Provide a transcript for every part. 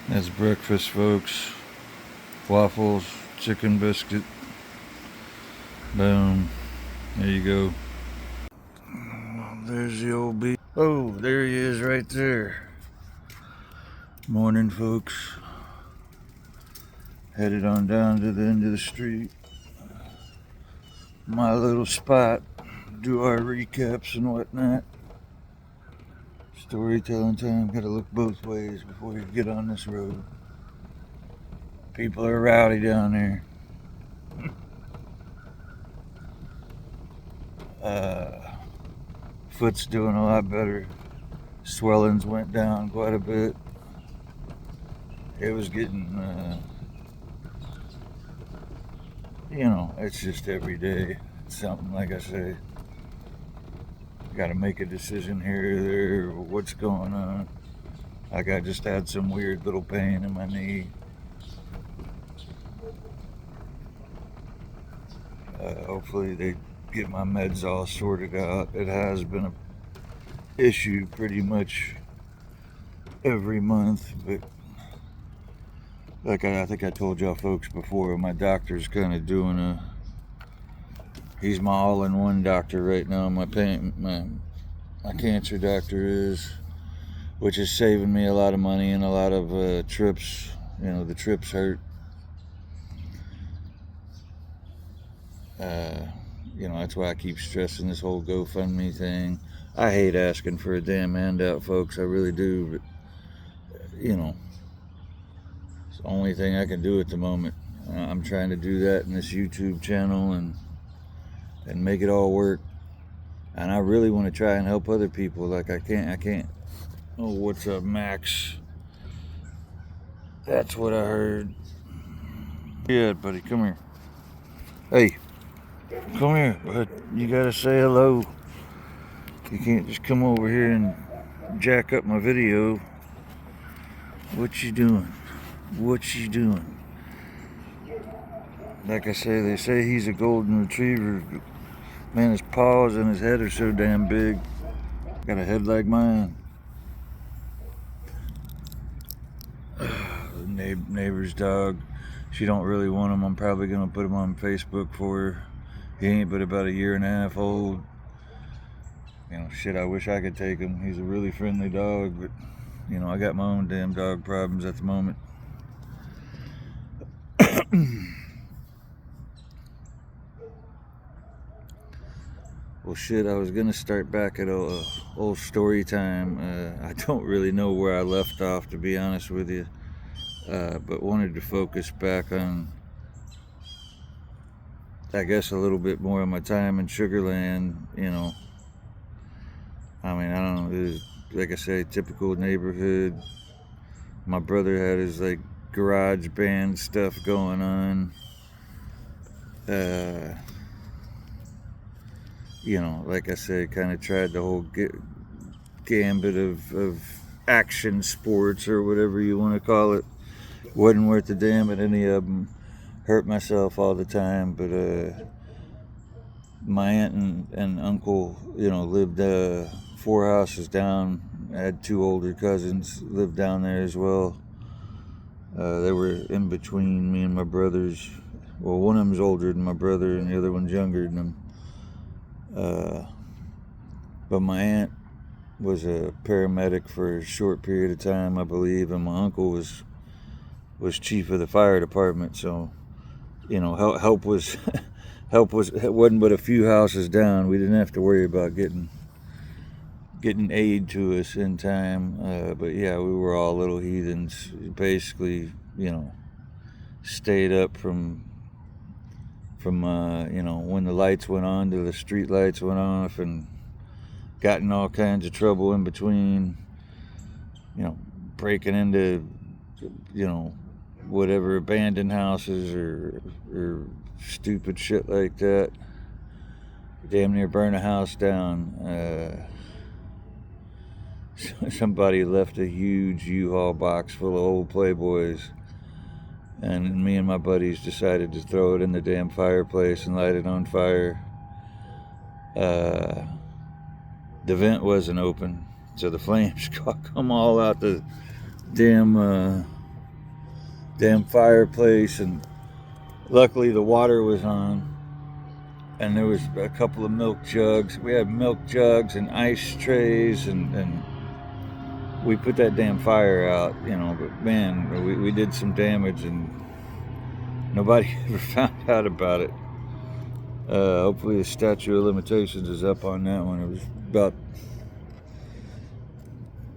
That's breakfast, folks. Waffles, chicken biscuit. Boom. There you go. There's the old beef. Oh, there he is right there. Morning, folks. Headed on down to the end of the street. My little spot. Do our recaps and whatnot. Storytelling time. Gotta look both ways before you get on this road. People are rowdy down there. Foot's doing a lot better. Swellings went down quite a bit. It was getting, it's just every day. It's something, like I say. Got to make a decision here or there, what's going on. Like I just had some weird little pain in my knee. Hopefully they get my meds all sorted out. It has been an issue pretty much every month, but like I think I told y'all folks before, my doctor's kind of doing he's my all-in-one doctor right now. My cancer doctor is, which is saving me a lot of money and a lot of trips. The trips hurt. That's why I keep stressing this whole GoFundMe thing. I hate asking for a damn handout, folks. I really do, but it's the only thing I can do at the moment. I'm trying to do that in this YouTube channel and make it all work. And I really want to try and help other people. Like I can't. Oh, what's up, Max? That's what I heard. Yeah, buddy, come here. Hey, come here, bud. You gotta say hello. You can't just come over here and jack up my video. What you doing? What you doing? Like I say, they say he's a golden retriever. Man, his paws and his head are so damn big. Got a head like mine. Neighbor's dog. She don't really want him. I'm probably gonna put him on Facebook for her. He ain't but about 1.5 years old. Shit, I wish I could take him. He's a really friendly dog, but I got my own damn dog problems at the moment. Well, shit, I was gonna start back at old story time. I don't really know where I left off, to be honest with you, but wanted to focus back on, I guess, a little bit more of my time in Sugarland. I don't know. It was, like I say, typical neighborhood. My brother had his garage band stuff going on. Like I said, kind of tried the whole gambit of action sports or whatever you want to call it. Wasn't worth the damn at any of them. Hurt myself all the time, but my aunt and uncle, lived 4 houses down. I had 2 older cousins lived down there as well. They were in between me and my brothers. Well, one of them's older than my brother and the other one's younger than him. But my aunt was a paramedic for a short period of time, I believe, and my uncle was chief of the fire department. So, help was it wasn't but a few houses down. We didn't have to worry about getting aid to us in time. But yeah, we were all little heathens. Basically, stayed up from when the lights went on to the street lights went off, and got in all kinds of trouble in between. Breaking into whatever abandoned houses or stupid shit like that. Damn near burn a house down. Somebody left a huge U-Haul box full of old Playboys, and me and my buddies decided to throw it in the damn fireplace and light it on fire. The vent wasn't open, so the flames come all out the damn damn fireplace, and luckily the water was on, and there was a couple of milk jugs. We had milk jugs and ice trays, and we put that damn fire out, but man, we did some damage, and nobody ever found out about it. Hopefully the statute of limitations is up on that one. It was about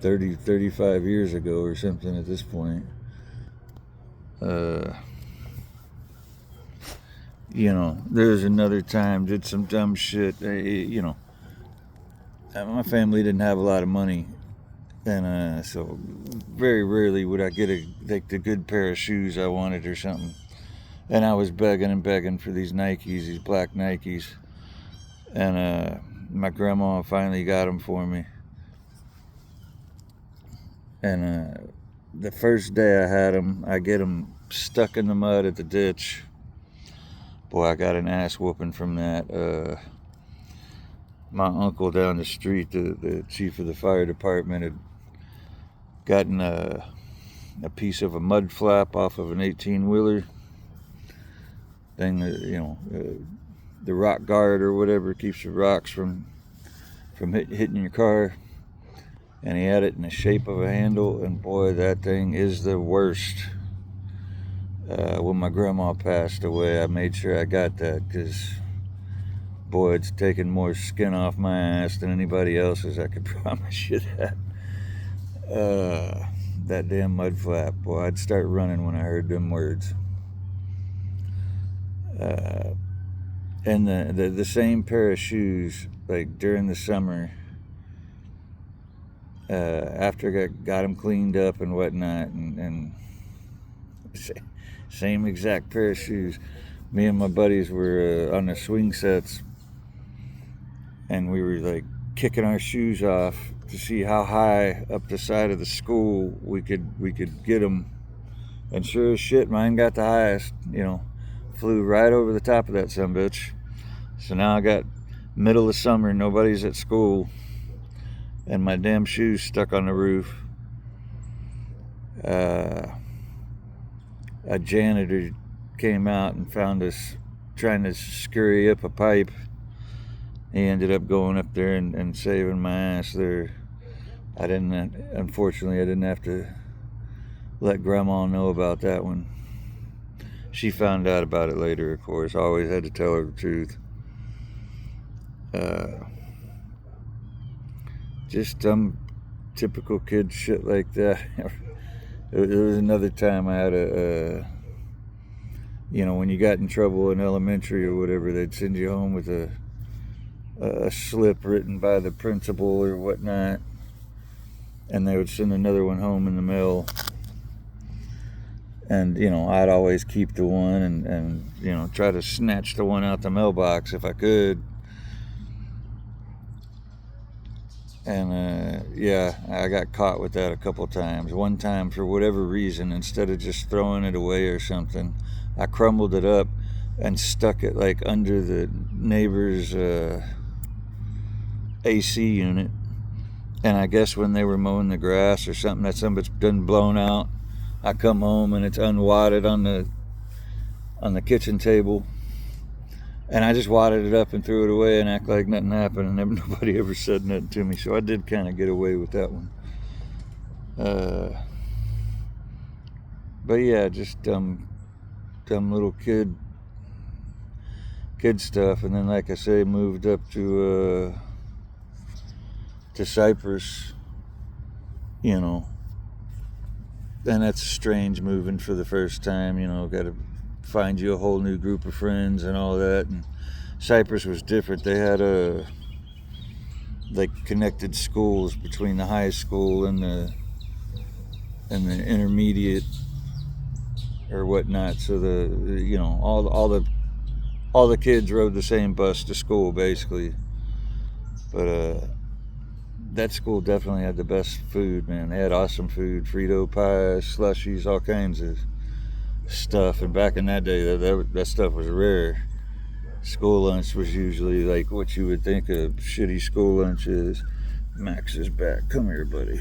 35 years ago or something at this point. There's another time, did some dumb shit. My family didn't have a lot of money, and so very rarely would I get the good pair of shoes I wanted or something. And I was begging and begging for these Nikes, these black Nikes, and my grandma finally got them for me. And the first day I had them, I get them stuck in the mud at the ditch. Boy, I got an ass whooping from that. My uncle down the street, the chief of the fire department, had gotten a piece of a mud flap off of an 18-wheeler thing, the rock guard or whatever keeps the rocks from hitting your car. And he had it in the shape of a handle, and boy, that thing is the worst. When my grandma passed away, I made sure I got that, because boy, it's taken more skin off my ass than anybody else's, I could promise you that. That damn mud flap, boy, I'd start running when I heard them words. And the same pair of shoes, like during the summer, after I got them cleaned up and whatnot, and same exact pair of shoes, me and my buddies were on the swing sets, and we were like kicking our shoes off to see how high up the side of the school we could get them. And sure as shit, mine got the highest, flew right over the top of that sumbitch. So now I got middle of summer, nobody's at school, and my damn shoes stuck on the roof. A janitor came out and found us trying to scurry up a pipe. He ended up going up there and saving my ass there. Unfortunately, I didn't have to let Grandma know about that one. She found out about it later, of course. I always had to tell her the truth. Just some typical kid shit like that. There was another time I had when you got in trouble in elementary or whatever, they'd send you home with a slip written by the principal or whatnot, and they would send another one home in the mail. And I'd always keep the one and try to snatch the one out the mailbox if I could. And I got caught with that a couple times. One time, for whatever reason, instead of just throwing it away or something, I crumbled it up and stuck it like under the neighbor's AC unit. And I guess when they were mowing the grass or something, that something's done blown out. I come home and it's unwadded on the kitchen table, and I just wadded it up and threw it away and act like nothing happened, and nobody ever said nothing to me. So I did kind of get away with that one. But yeah, just dumb little kid stuff. And then, like I say, moved up to Cyprus, and that's strange moving for the first time. Got to find you a whole new group of friends and all that. And Cyprus was different. They had connected schools between the high school and the intermediate or whatnot. So all the kids rode the same bus to school basically. But that school definitely had the best food, man. They had awesome food, Frito pies, slushies, all kinds of stuff. And back in that day, that stuff was rare. School lunch was usually like what you would think a shitty school lunch is. Max is back. Come here, buddy.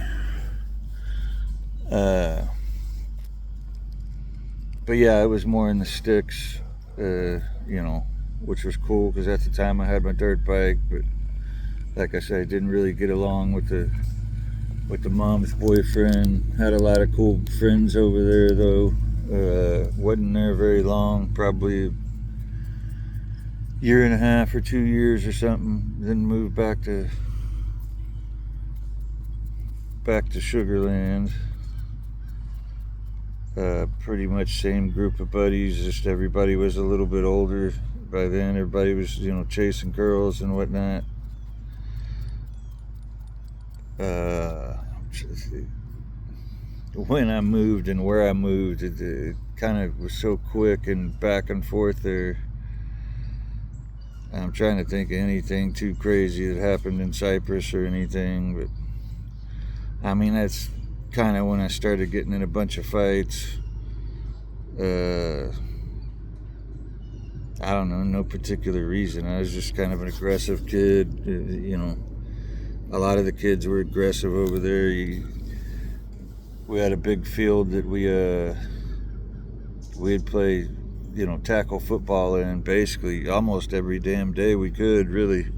But yeah, it was more in the sticks, you know, which was cool because at the time I had my dirt bike. But like I said, I didn't really get along with the mom's boyfriend. Had a lot of cool friends over there though. Wasn't there very long, probably a year and a half or 2 years or something. Then moved back to Sugarland. Pretty much same group of buddies, just everybody was a little bit older by then. Everybody was, you know, chasing girls and whatnot. When I moved and where I moved, it kind of was so quick and back and forth there. I'm trying to think of anything too crazy that happened in Cyprus or anything, but I mean, that's kind of when I started getting in a bunch of fights. I don't know, no particular reason. I was just kind of an aggressive kid. You know, a lot of the kids were aggressive over there. We had a big field that we'd play, you know, tackle football in basically almost every damn day we could, really.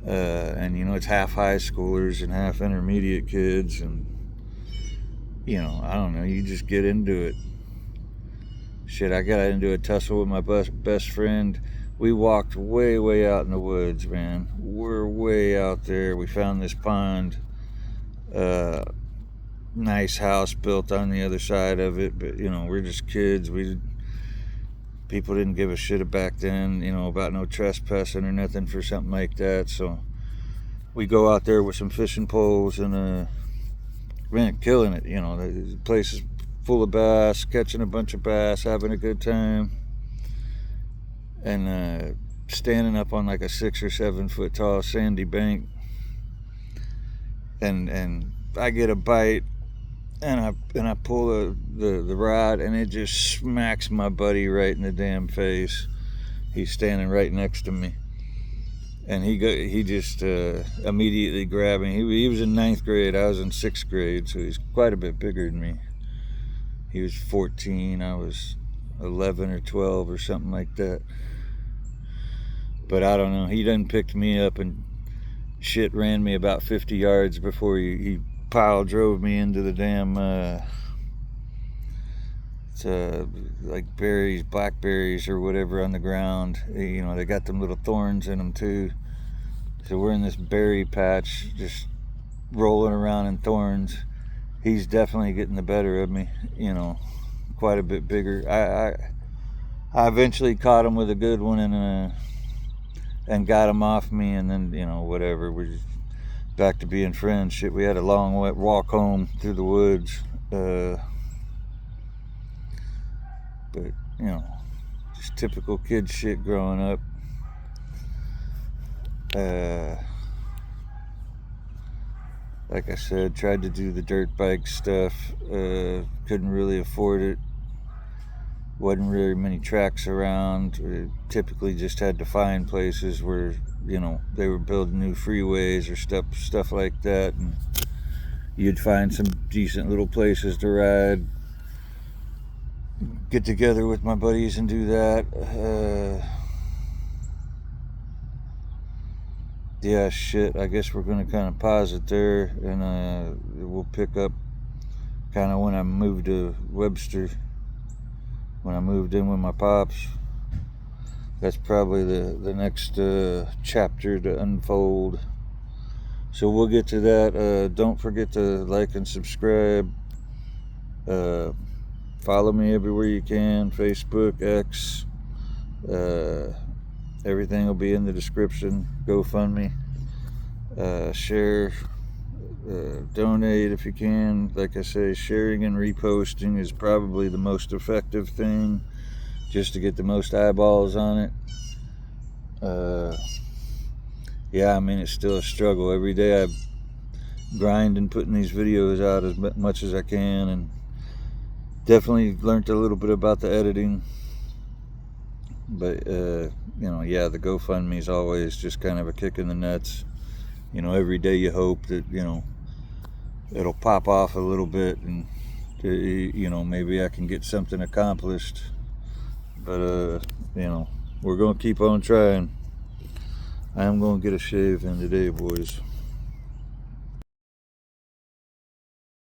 And you know, it's half high schoolers and half intermediate kids, and you know, I don't know, you just get into it. Shit, I got into a tussle with my best friend. We walked way out in the woods, man. We're way out there. We found this pond. Nice house built on the other side of it, but you know, we're just kids. People didn't give a shit back then, you know, about no trespassing or nothing for something like that. So we go out there with some fishing poles and man, killing it. You know, the place is full of bass, catching a bunch of bass, having a good time, and standing up on like a 6 or 7 foot tall sandy bank, and I get a bite, and I pull the rod, and it just smacks my buddy right in the damn face. He's standing right next to me, and he just immediately grabbed me. He was in 9th grade, I was in 6th grade, so he's quite a bit bigger than me. He was 14, I was 11 or 12 or something like that. But I don't know, he done picked me up and shit ran me about 50 yards before he pile drove me into the damn like berries, blackberries or whatever on the ground. You know, they got them little thorns in them too. So we're in this berry patch, just rolling around in thorns. He's definitely getting the better of me, you know, quite a bit bigger. I eventually caught him with a good one and got him off me, and then, you know, whatever, we're just back to being friends. Shit, we had a long walk home through the woods, but you know, just typical kid shit growing up. Like I said, tried to do the dirt bike stuff, couldn't really afford it. Wasn't really many tracks around. Typically just had to find places where, you know, they were building new freeways or stuff like that, and you'd find some decent little places to ride. Get together with my buddies and do that. Yeah, shit, I guess we're going to kind of pause it there, and we'll pick up kind of when I moved to Webster, when I moved in with my pops. That's probably the next chapter to unfold. So we'll get to that. Don't forget to like and subscribe. Follow me everywhere you can, Facebook, X. Everything will be in the description. GoFundMe. Share. Donate if you can. Like I say, sharing and reposting is probably the most effective thing, just to get the most eyeballs on it. Yeah, I mean, it's still a struggle. Every day I grind and putting these videos out as much as I can, and definitely learned a little bit about the editing. But you know, yeah, the GoFundMe is always just kind of a kick in the nuts. You know, every day you hope that, you know, it'll pop off a little bit, and you know, maybe I can get something accomplished. But you know, we're gonna keep on trying. I am gonna get a shave in today, boys.